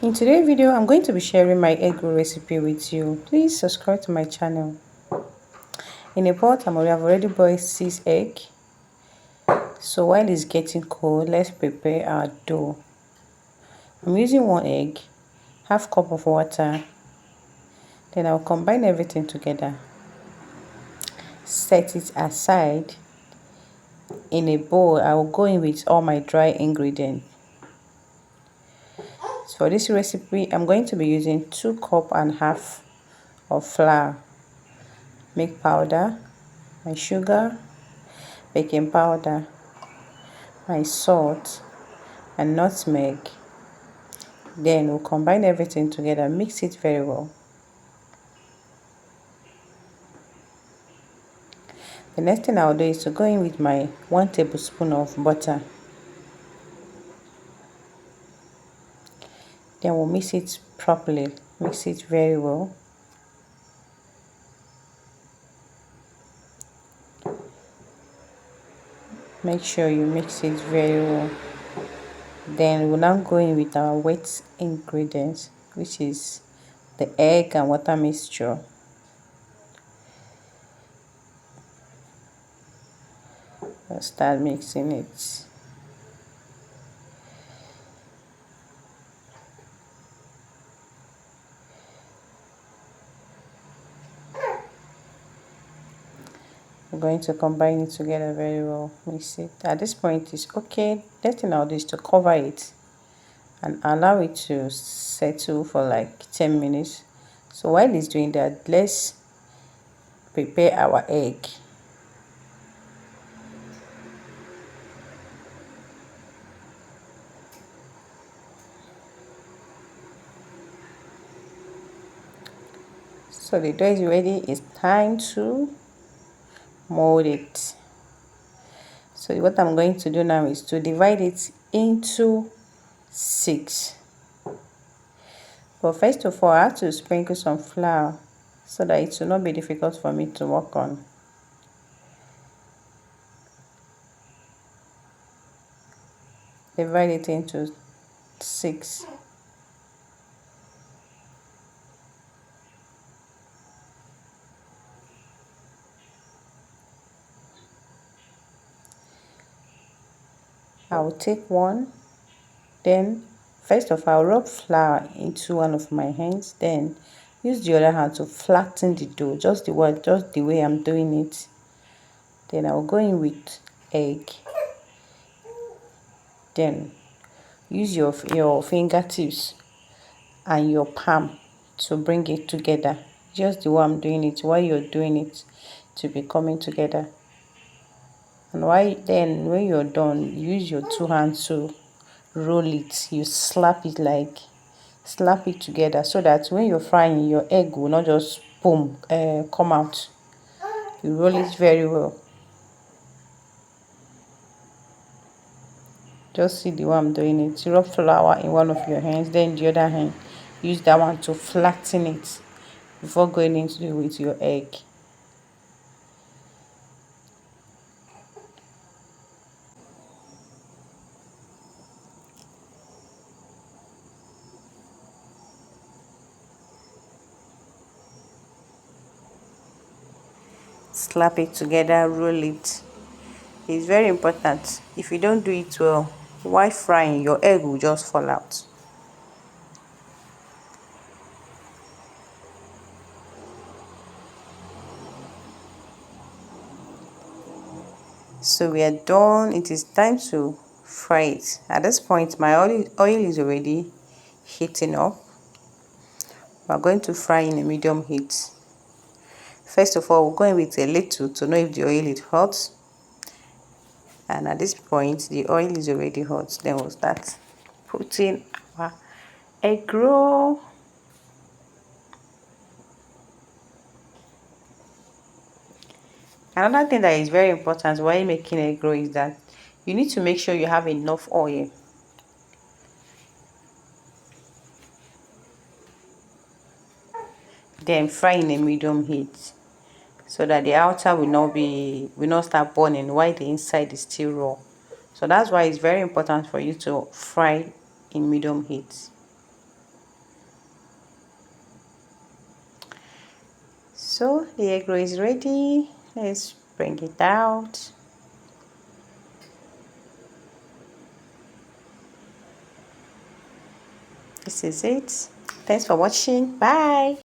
In today's video, I'm going to be sharing my egg roll recipe with you. Please subscribe to my channel. In a pot, I've already boiled 6 eggs. So while it's getting cold, let's prepare our dough. I'm using 1 egg, half cup of water. Then I'll combine everything together. Set it aside. In a bowl, I will go in with all my dry ingredients. So for this recipe, I'm going to be using 2.5 cups of flour, milk powder, my sugar, baking powder, my salt, and nutmeg. Then we'll combine everything together, mix it very well. The next thing I'll do is to go in with my 1 tablespoon of butter. Then we'll mix it properly, mix it very well. Make sure you mix it very well. Then we'll now go in with our wet ingredients, which is the egg and water mixture. I'll start mixing it. I'm going to combine it together very well. Mix it. At this point, it's okay. Next thing I'll do is to cover it and allow it to settle for like 10 minutes. So while it's doing that, let's prepare our egg. So the dough is ready. It's time to mold it. So what I'm going to do now is to divide it into 6. But first of all, I have to sprinkle some flour so that it will not be difficult for me to work on. Divide it into 6. I will take one, then first of all, I'll rub flour into one of my hands, then use the other hand to flatten the dough, just the way I'm doing it. Then I'll go in with egg. Then use your fingertips and your palm to bring it together, just the way I'm doing it, while you're doing it to be coming together. And when you're done, use your 2 hands to roll it. You slap it together, so that when you're frying, your egg will not just boom come out. You roll it very well. Just see the way I'm doing it. You rub flour in one of your hands, then the other hand use that one to flatten it before going into it with your egg. Slap it together, roll it. It's very important. If you don't do it well while frying, your egg will just fall out. So we are done. It is time to fry it. At this point, my oil is already heating up. We are going to fry in a medium heat. First of all, we're going with a little to know if the oil is hot. And at this point, the oil is already hot. Then we'll start putting our egg roll. Another thing that is very important while making egg roll is that you need to make sure you have enough oil. Then fry in a medium heat, so that the outer will not start burning while the inside is still raw. So that's why it's very important for you to fry in medium heat. So the egg roll is ready. Let's bring it out. This is it. Thanks for watching. Bye.